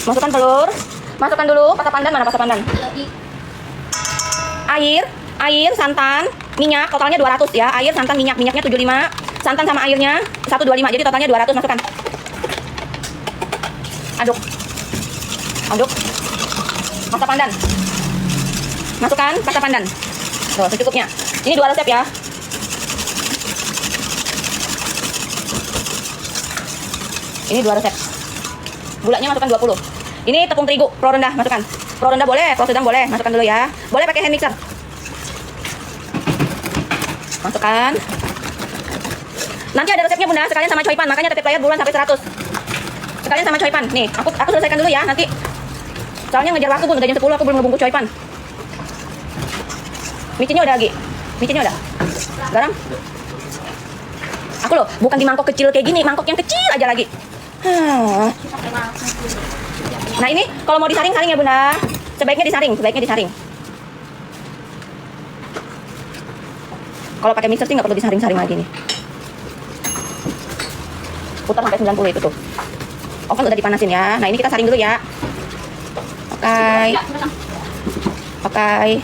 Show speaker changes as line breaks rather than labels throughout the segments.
Masukkan telur. Masukkan dulu pasta pandan, mana pasta pandan? Air, santan, minyak, totalnya 200 ya. Air, santan, minyaknya 75. Santan sama airnya 125. Jadi totalnya 200, masukkan. Aduk. Pasta pandan. Masukkan pasta pandan. Tuh, secukupnya. Ini 2 resep ya. Ini 2 resep. Gulanya masukkan 20. Ini tepung terigu pro rendah, masukkan. Pro rendah boleh, pro sedang boleh, masukkan dulu ya. Boleh pakai hand mixer. Masukkan. Nanti ada resepnya Bunda, sekalian sama coipan, makanya tetep layar buruan sampai 100. Sekalian sama coipan. Nih, aku selesaikan dulu ya, nanti. Soalnya ngejar waktu Bun, udah jam 10 aku belum ngebungkus coipan. Micinnya udah lagi. Micinnya udah. Garam. Aku loh, bukan di mangkok kecil kayak gini, mangkok yang kecil aja lagi. Nah ini kalau mau disaring ya Bunda. Sebaiknya disaring. Kalau pakai mixer sih nggak perlu disaring lagi nih. Putar sampai 90 itu tuh. Oven udah dipanasin ya. Nah ini kita saring dulu ya. Oke.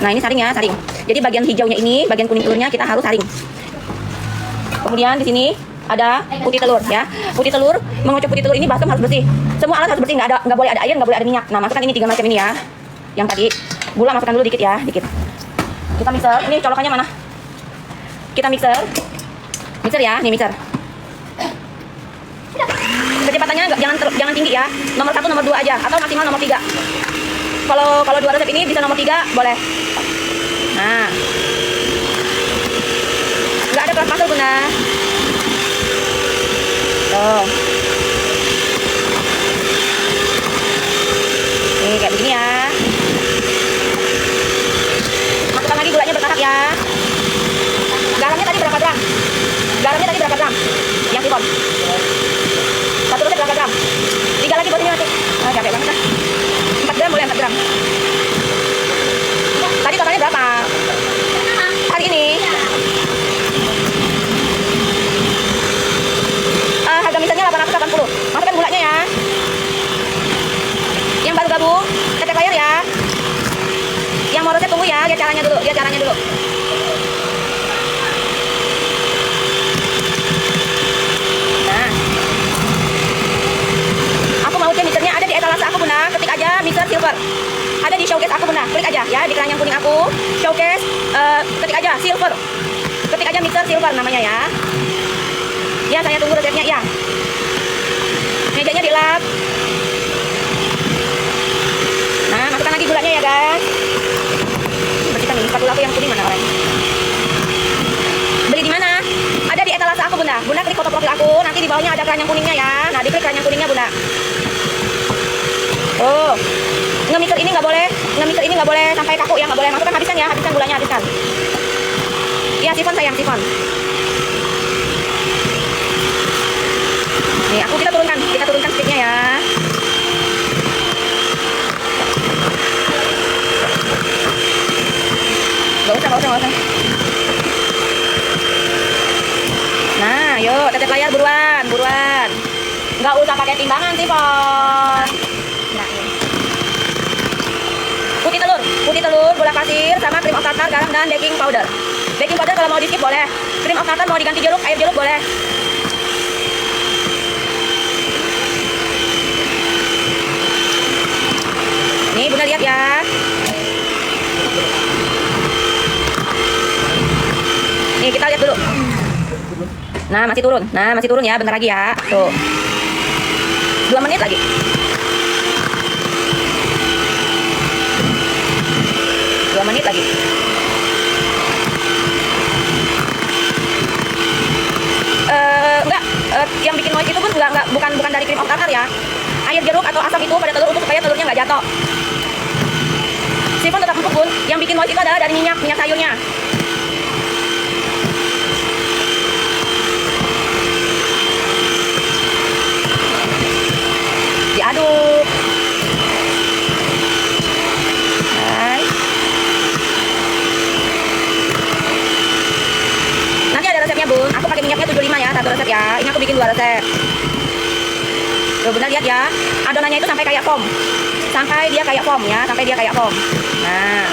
Nah ini saring ya, saring. Jadi bagian hijaunya ini, bagian kuning telurnya kita harus saring. Kemudian di sini ada putih telur ya. Putih telur, mengocok putih telur ini baskom harus bersih. Semua alat harus bersih, nggak boleh ada air, nggak boleh ada minyak. Nah masukkan ini 3 macam ini ya. Yang tadi gula masukkan dulu dikit ya, dikit. Kita mixer. Ini colokannya mana? Kita mixer ya, nih mixer. Kecepatannya jangan tinggi ya. Nomor 1, nomor 2 aja, atau maksimal nomor 3. Kalau 2 resep ini bisa nomor 3 boleh. Nah, nggak ada kelas pasal Bunda. Tuh. Nih kayak begini ya. Masukkan lagi gulanya bertahap ya. Garamnya tadi berapa gram? Yang sifon. 1 resep berapa gram? 3 lagi buat ini nanti. Capek banget kan? 4 gram boleh, 4 gram. Tadi totalnya berapa? Hari ini harga misalnya 880. Masukkan gulanya ya. Yang baru gabung tetep layar ya. Yang mau resep tunggu ya, lihat caranya dulu. Nah, aku mau cek mixernya ada di etalase aku Bunda. Ketik aja mixer silver. Ada di showcase aku Bunda. Klik aja ya di keranjang kuning aku. Showcase, ketik aja silver. Ketik aja mixer silver namanya ya. Ya saya tunggu resepnya ya. Mejanya dilap. Nah masukkan lagi gulanya ya guys. Bersihkan nih spatula aku yang kuning mana orang. Beli di mana? Ada di etalase aku Bunda. Bunda klik foto profil aku. Nanti di bawahnya ada keranjang kuningnya ya. Nah diklik keranjang kuningnya Bunda. Oh, nge-mixer ini nggak boleh sampai kaku ya, nggak boleh. Masukkan, habiskan ya, habiskan gulanya, habiskan. Iya sifon sayang, sifon. Nih kita turunkan sticknya ya. Gak usah. Nah, yuk tetep layar buruan. Nggak usah pakai timbangan sifon. Nah, putih telur, gula pasir, sama cream of tartar, garam dan baking powder. Baking powder kalau mau di skip boleh. Cream of tartar mau diganti air jeruk boleh. Nih Bunda lihat ya. Nih kita lihat dulu. Nah masih turun ya, bentar lagi ya. Tuh 2 menit lagi. 2 menit lagi. Yang bikin moist itu pun bukan dari cream of tartar ya. Air jeruk atau asam itu pada telur untuk supaya telurnya nggak jatuh. Sifon tetap empuk Bun. Yang bikin moist itu adalah dari minyak sayurnya. Diaduk. Hai. Nanti ada resepnya Bun. Aku pakai minyaknya 75 ya, 1 resep ya. Ini aku bikin 2 resep. Tuh, Bunda lihat ya. Adonannya itu sampai kayak foam. Sampai dia kayak foam ya, sampai dia kayak foam. Nah.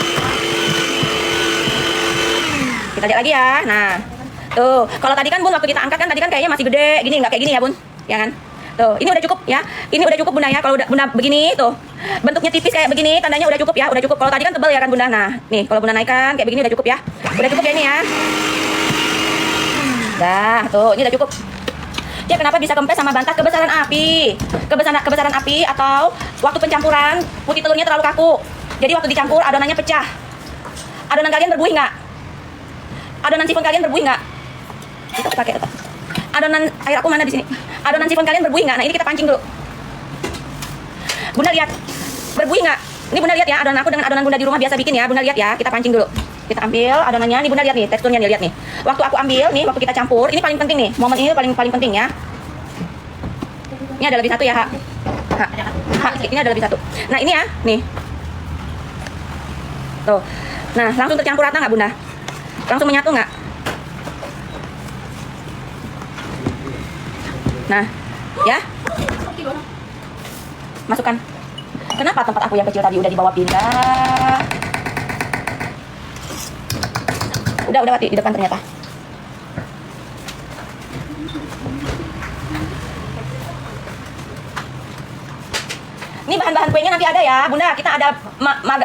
Kita lihat lagi ya. Nah. Tuh, kalau tadi kan Bun waktu kita angkat kan tadi kan kayaknya masih gede gini, nggak kayak gini ya Bun, ya kan? Tuh, ini udah cukup ya. Ini udah cukup Bunda ya. Kalau udah Bunda begini tuh, bentuknya tipis kayak begini, tandanya udah cukup ya, udah cukup. Kalau tadi kan tebal ya kan Bunda. Nah, nih kalau Bunda naikkan kayak begini udah cukup ya. Udah cukup ya ini ya. Dah, tuh, ini udah cukup. Dia kenapa bisa kempes sama bantat? Kebesaran api. Kebesaran api atau waktu pencampuran putih telurnya terlalu kaku. Jadi waktu dicampur adonannya pecah. Adonan kalian berbuih nggak? Adonan sifon kalian berbuih nggak? Kita pakai tetap. Adonan air aku mana di sini? Adonan sifon kalian berbuih nggak? Nah ini kita pancing dulu. Bunda lihat berbuih nggak? Ini Bunda lihat ya, adonan aku dengan adonan Bunda di rumah biasa bikin ya. Bunda lihat ya, kita pancing dulu. Kita ambil adonannya, nih Bunda lihat nih teksturnya nih, lihat nih. Waktu aku ambil nih, waktu kita campur, ini paling penting nih. Momen ini paling penting ya. Ini ada lebih satu ya, Hak. Hak, ini ada lebih satu. Nah ini ya, nih. Tuh. Nah langsung tercampur rata nggak Bunda? Langsung menyatu nggak? Nah, ya. Masukkan. Kenapa tempat aku yang kecil tadi udah dibawa pindah? Udah Wati di depan ternyata. Ini bahan-bahan kuenya nanti ada ya, Bunda. Kita ada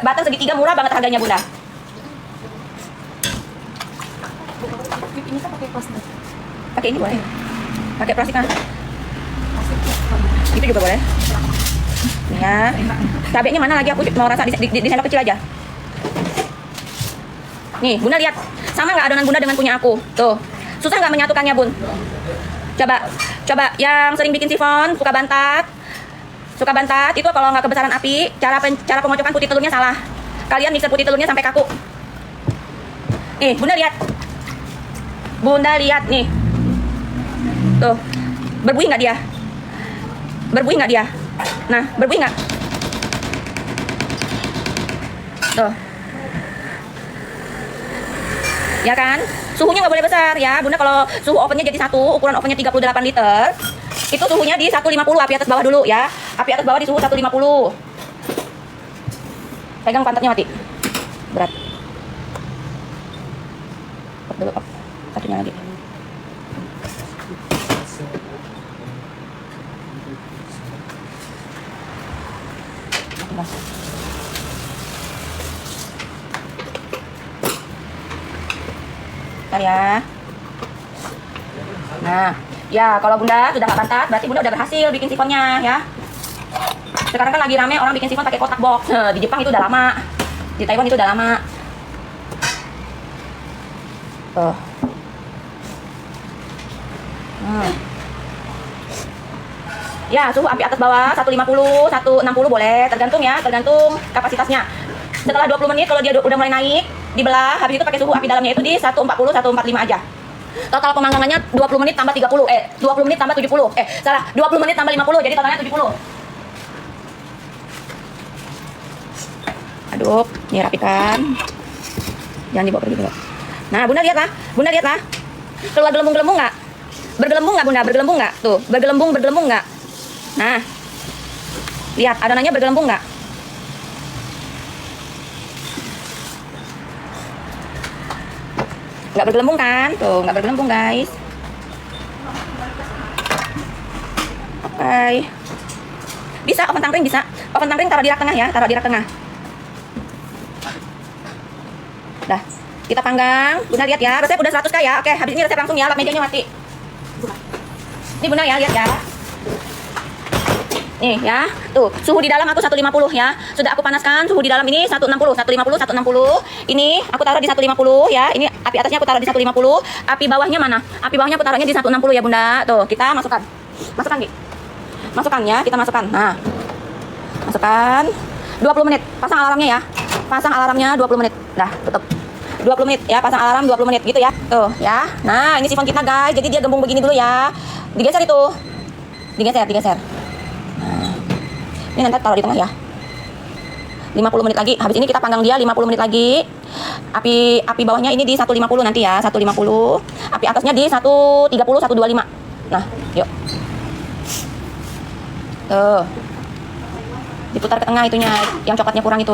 batang segitiga murah banget harganya, Bunda. Ini kan pakai plastik. Pakai ini boleh. Pakai plastik kan? Itu juga boleh. Nih ya. Cabenya mana lagi? Aku mau rasa di sendok kecil aja. Nih, Bunda lihat. Sama nggak adonan Bunda dengan punya aku? Tuh. Susah nggak menyatukannya, Bun? Coba yang sering bikin sifon, suka bantat. Itu kalau nggak kebesaran api, cara pengocokan putih telurnya salah. Kalian mixer putih telurnya sampai kaku. Nih, Bunda lihat nih. Tuh. Berbuih nggak dia? Berbuih nggak dia? Nah, berbuih nggak? Tuh. Ya kan? Suhunya nggak boleh besar ya. Bunda kalau suhu ovennya jadi 1, ukuran ovennya 38 liter. Itu suhunya di 150, api atas bawah dulu ya. Api atas bawah di suhu 150. Pegang pantatnya Mati. Berat. Dulu up. Satunya lagi. Bentar ya. Nah, ya kalau Bunda sudah nggak bantat, berarti Bunda udah berhasil bikin sifonnya ya. Sekarang kan lagi rame orang bikin sifon pakai kotak box. Di Jepang itu udah lama, di Taiwan itu udah lama. Tuh. Ya, suhu api atas bawah 150, 160 boleh, tergantung ya, tergantung kapasitasnya. Setelah 20 menit kalau dia udah mulai naik, dibelah, habis itu pakai suhu api dalamnya itu di 140, 145 aja. Total pemanggangannya 20 menit tambah 30, 20 menit tambah 70, salah, 20 menit tambah 50, jadi totalnya 70. Aduk, ini rapikan. Jangan dibawa pergi dulu. Nah, Bunda lihatlah, keluar gelembung-gelembung nggak? Bergelembung nggak Bunda? Bergelembung nggak? Tuh, bergelembung nggak? Nah, lihat adonannya bergelembung nggak? Nggak bergelembung kan? Tuh, nggak bergelembung guys. Oke. Bisa oven tangkring bisa. Oven tangkring taruh di rak tengah ya, taruh di rak tengah. Dah, kita panggang. Bunda lihat ya, resep udah 100k ya. Oke, habis ini resep langsung ya, lap mejanya mati. Ini Bunda ya, lihat ya. Nih ya, tuh suhu di dalam aku 150 ya. Sudah aku panaskan, suhu di dalam ini 160. Ini aku taruh di 150 ya. Ini api atasnya aku taruh di 150. Api bawahnya mana? Api bawahnya aku taruhnya di 160 ya Bunda. Tuh, kita masukkan. Masukkan ya, kita masukkan. Nah. Masukkan 20 menit. Pasang alarmnya ya. Pasang alarmnya 20 menit. Dah, tutup. 20 menit ya, pasang alarm 20 menit gitu ya. Tuh, ya. Nah, ini sifon kita guys. Jadi dia gembung begini dulu ya. Digeser itu. Digeser. Nah, ini nanti taruh di tengah ya. 50 menit lagi. Habis ini kita panggang dia 50 menit lagi. Api bawahnya ini di 150 nanti ya, 150. Api atasnya di 130, 125. Nah, yuk. Tuh. Diputar ke tengah itunya, yang coklatnya kurang itu.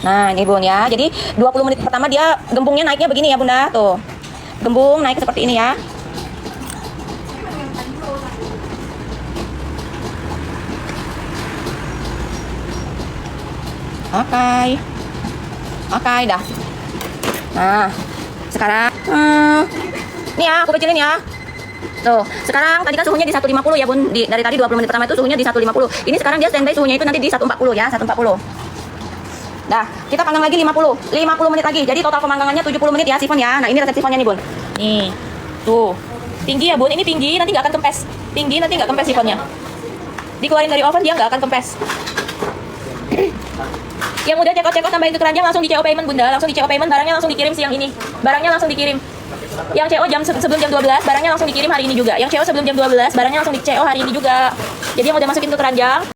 Nah, ini Bun ya. Jadi 20 menit pertama dia gembungnya naiknya begini ya Bunda. Tuh. Gembung naik seperti ini ya. Oke, dah. Nah, sekarang nih ya, aku kecilin ya. Tuh, sekarang tadi kan suhunya di 150 ya Bun. Dari tadi 20 menit pertama itu suhunya di 150. Ini sekarang dia standby suhunya itu nanti di 140 ya, 140. Dah, kita panggang lagi 50 menit lagi. Jadi total pemanggangannya 70 menit ya sifon ya. Nah, ini resep sifonnya nih Bun. Nih. Tuh. Tinggi ya Bun, ini tinggi, nanti nggak akan kempes. Tinggi nanti nggak kempes sifonnya. Dikeluarin dari oven dia nggak akan kempes. Yang udah cekot-cekot tambahin ke keranjang langsung di CO payment Bunda, langsung di CO payment, barangnya langsung dikirim siang ini. Barangnya langsung dikirim. Yang CO sebelum jam 12, barangnya langsung dikirim hari ini juga. Yang CO sebelum jam 12, barangnya langsung di CO hari ini juga. Jadi yang udah masukin ke keranjang